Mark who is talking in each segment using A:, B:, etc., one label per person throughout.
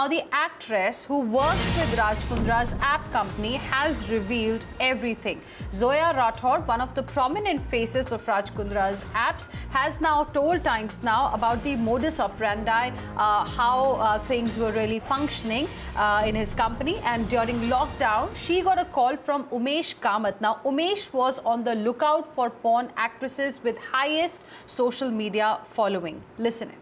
A: Now, the actress who works with Raj Kundra's app company has revealed everything. Zoya Rathod, one of the prominent faces of Raj Kundra's apps, has now told Times Now about the modus operandi, how things were really functioning in his company. And during lockdown, she got a call from Umesh Kamath. Now, Umesh was on the lookout for porn actresses with highest social media following. Listen in.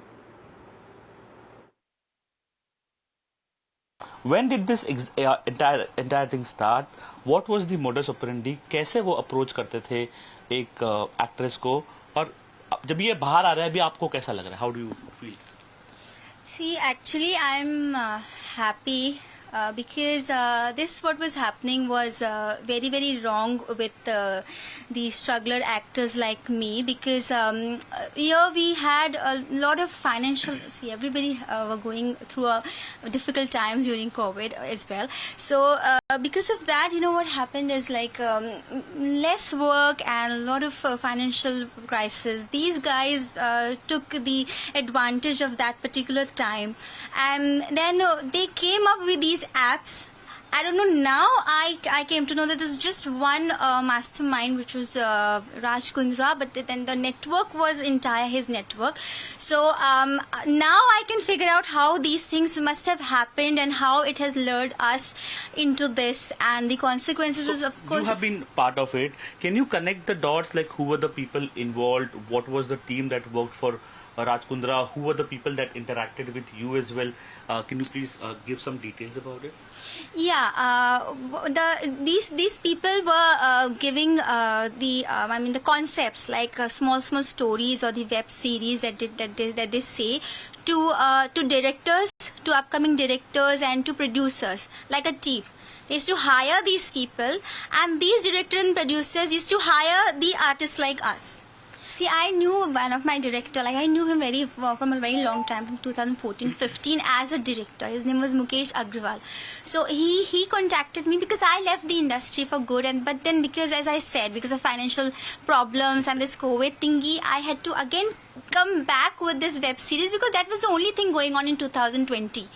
B: When did this entire thing start? What was the modus operandi? कैसे वो approach करते थे एक actress को? और जब ये बाहर आ रहा है अभी आपको कैसा लग रहा है? How do you feel?
C: See, actually, I'm happy because this what was happening was very, very wrong with the struggler actors like me, because here we had a lot of financial, see, everybody were going through difficult times during COVID as well. So because of that, you know, what happened is like less work and a lot of financial crisis. These guys took the advantage of that particular time, and then they came up with these apps. I don't know, now I came to know that there's just one mastermind, which was Raj Kundra, but then the network was entire his network. So now I can figure out how these things must have happened and how it has lured us into this, and the consequences is, of course.
B: You have been part of it. Can you connect the dots, like who were the people involved? What was the team that worked for Raj Kundra? Who were the people that interacted with you as well? Can you please give some details about it?
C: Yeah, these people were giving the concepts, like small stories or the web series that they say to directors, to upcoming directors and to producers, like a team. They used to hire these people, and these directors and producers used to hire the artists like us. See, I knew one of my director, like I knew him from a very long time, from 2014-15 as a director. His name was Mukesh Agrawal. So he contacted me because I left the industry for good, but then because, as I said, because of financial problems and this COVID thingy, I had to again come back with this web series, because that was the only thing going on in 2020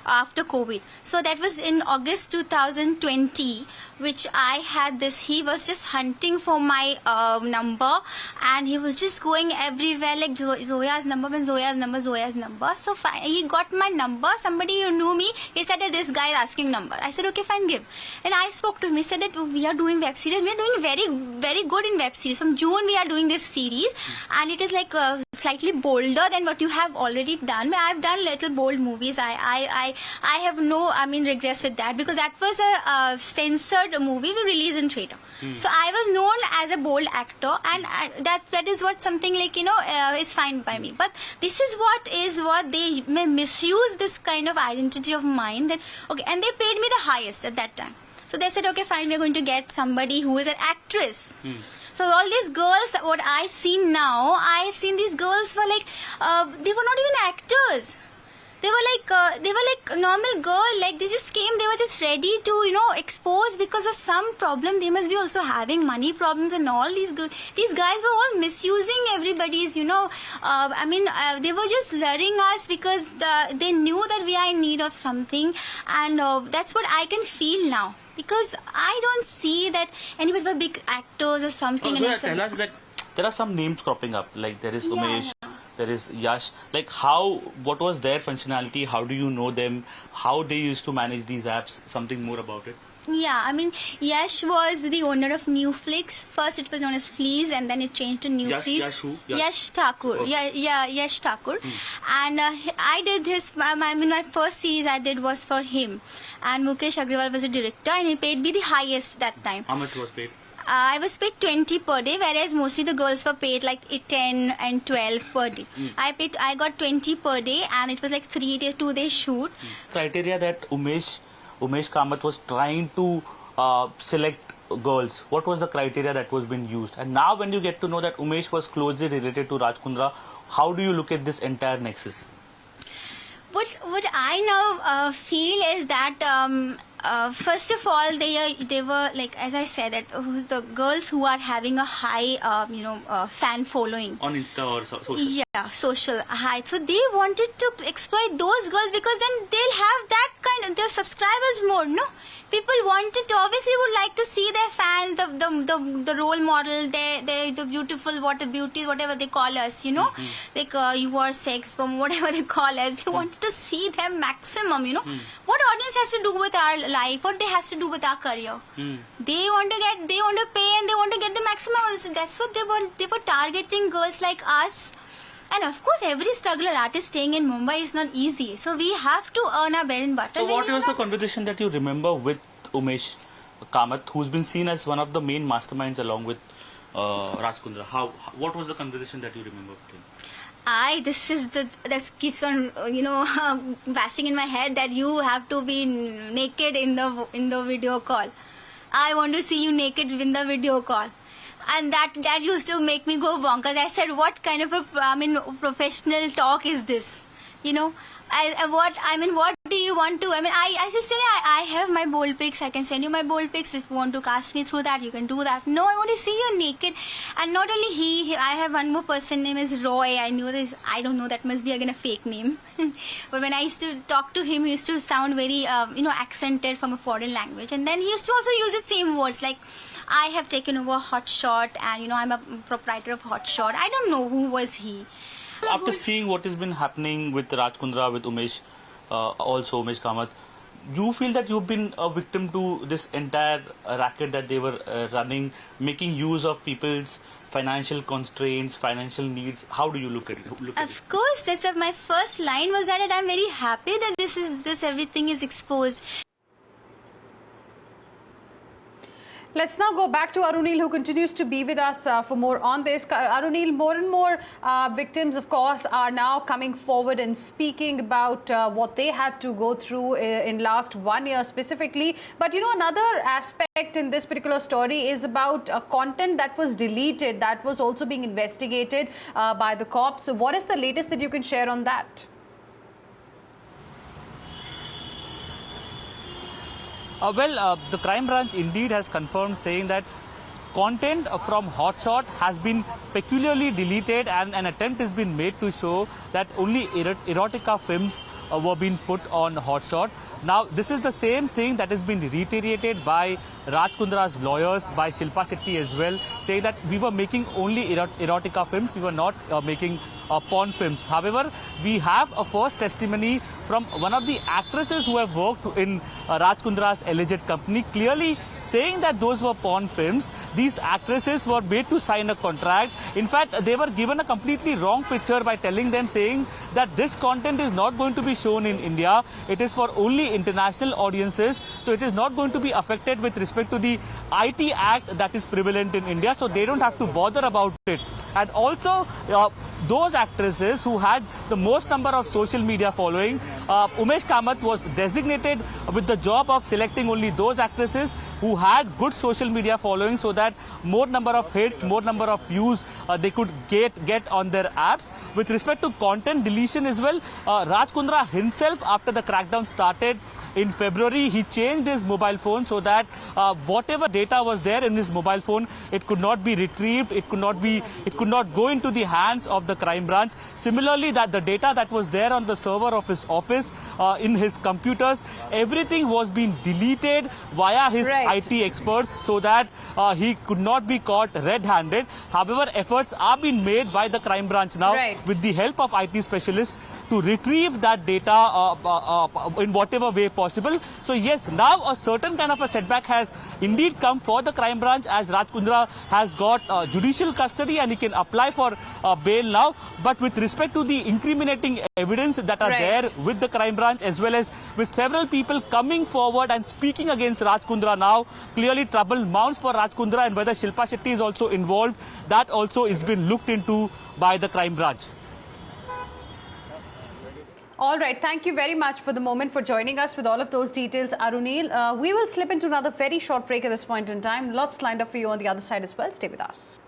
C: after COVID. So that was in August 2020, which I had this. He was just hunting for my number, and he was just going everywhere, like Zoya's number. So fine, he got my number. Somebody who knew me, he said that this guy is asking number. I said, okay, fine, give. And I spoke to him. He said that we are doing web series. We are doing very, very good in web series. From June, we are doing this series, and it is like slightly bolder than what you have already done. But I have done little bold movies. I have no, regrets with that, because that was a censored movie we released in theatre. So I was known as a bold actor, and that is what something like, is fine by me. But this is what they may misuse, this kind of identity of mine. That okay, and they paid me the highest at that time. So they said, okay, fine, we're going to get somebody who is an actress. So all these girls, what I see now, I have seen these girls were like, they were not even actors. They were like normal girl, like they just came, they were just ready to, expose because of some problem. They must be also having money problems, and all these guys were all misusing everybody's, they were just luring us because they knew that we are in need of something, and that's what I can feel now. Because I don't see that anybody's were big actors or something.
B: So tell us that there are some names cropping up, like there is Umesh, there is Yash. Like what was their functionality? How do you know them? How they used to manage these apps? Something more about it?
C: Yeah, Yash was the owner of Newflix. First it was known as Fleas, and then it changed to Newflix.
B: Yash who?
C: Yash Thakur. Yash Thakur. And I did his, my first series I did was for him. And Mukesh Agrawal was a director, and he paid me the highest that time.
B: How much was paid?
C: I was paid 20 per day, whereas mostly the girls were paid like 10 and 12 per day. I got 20 per day, and it was like 2 days shoot.
B: Criteria that Umesh Kamath was trying to select girls. What was the criteria that was being used? And now when you get to know that Umesh was closely related to Raj Kundra, how do you look at this entire nexus?
C: What I now feel is that first of all, they were like, as I said, that the girls who are having a high fan following
B: on Insta or social.
C: Yeah, social high. So they wanted to exploit those girls, because then they'll have that subscribers more, no? People wanted to, obviously would like to see their fans, the role model, the beautiful, whatever they call us, you know, like you are sex bomb, whatever they call us. They wanted to see them maximum, you know. What audience has to do with our life? What they has to do with our career? They want to pay and they want to get the maximum. So that's what they were targeting girls like us. And of course, every struggler artist staying in Mumbai is not easy. So we have to earn our bread and butter.
B: So what was the conversation that you remember with Umesh Kamath, who's been seen as one of the main masterminds along with Raj Kundra? What was the conversation that you remember with him?
C: This keeps on, bashing in my head that you have to be naked in the video call. I want to see you naked in the video call. And that used to make me go bonkers. I said, what kind of professional talk is this? You know, what do you want to? I just say, I have my bold pics. I can send you my bold pics. If you want to cast me through that, you can do that. No, I want to see you naked. And not only he I have one more person, name is Roy. I knew this. I don't know, that must be again a fake name. But when I used to talk to him, he used to sound very, accented from a foreign language. And then he used to also use the same words like, I have taken over Hotshot, and I'm a proprietor of Hotshot. I don't know who was he.
B: After seeing what has been happening with Raj Kundra, with Umesh, also Umesh Kamath, you feel that you've been a victim to this entire racket that they were running, making use of people's financial constraints, financial needs. How do you look at it?
C: Of course, my first line was that I'm very happy that this everything is exposed.
A: Let's now go back to Arunil, who continues to be with us for more on this. Arunil, more and more victims, of course, are now coming forward and speaking about what they had to go through in last 1 year specifically. But, another aspect in this particular story is about content that was deleted, that was also being investigated by the cops. So what is the latest that you can share on that?
B: The crime branch indeed has confirmed, saying that content from Hotshot has been peculiarly deleted, and an attempt has been made to show that only erotica films were being put on Hotshot. Now, this is the same thing that has been reiterated by Raj Kundra's lawyers, by Shilpa Shetty as well, saying that we were making only erotica films, we were not making porn films. However, we have a first testimony from one of the actresses who have worked in Raj Kundra's alleged company, clearly saying that those were porn films. These actresses were made to sign a contract. In fact, they were given a completely wrong picture by telling them, saying that this content is not going to be shown in India. It is for only international audiences. So it is not going to be affected with respect to the IT Act that is prevalent in India. So they don't have to bother about it. And also, those actresses who had the most number of social media following, Umesh Kamath was designated with the job of selecting only those actresses who had good social media following, so that more number of hits, more number of views they could get on their apps. With respect to content deletion as well, Raj Kundra himself, after the crackdown started in February, he changed his mobile phone so that whatever data was there in his mobile phone, it could not be retrieved, it could not go into the hands of the crime branch. Similarly, that the data that was there on the server of his office, in his computers, everything was being deleted via his IT experts, so that he could not be caught red-handed. However, efforts are being made by the crime branch now with the help of IT specialists to retrieve that data in whatever way possible. So yes, now a certain kind of a setback has indeed come for the crime branch, as Raj Kundra has got judicial custody and he can apply for bail now. But with respect to the incriminating evidence that are there with the crime branch, as well as with several people coming forward and speaking against Raj Kundra now, clearly trouble mounts for Raj Kundra, and whether Shilpa Shetty is also involved, that also is being looked into by the crime branch.
A: All right. Thank you very much for the moment, for joining us with all of those details, Arunil. We will slip into another very short break at this point in time. Lots lined up for you on the other side as well. Stay with us.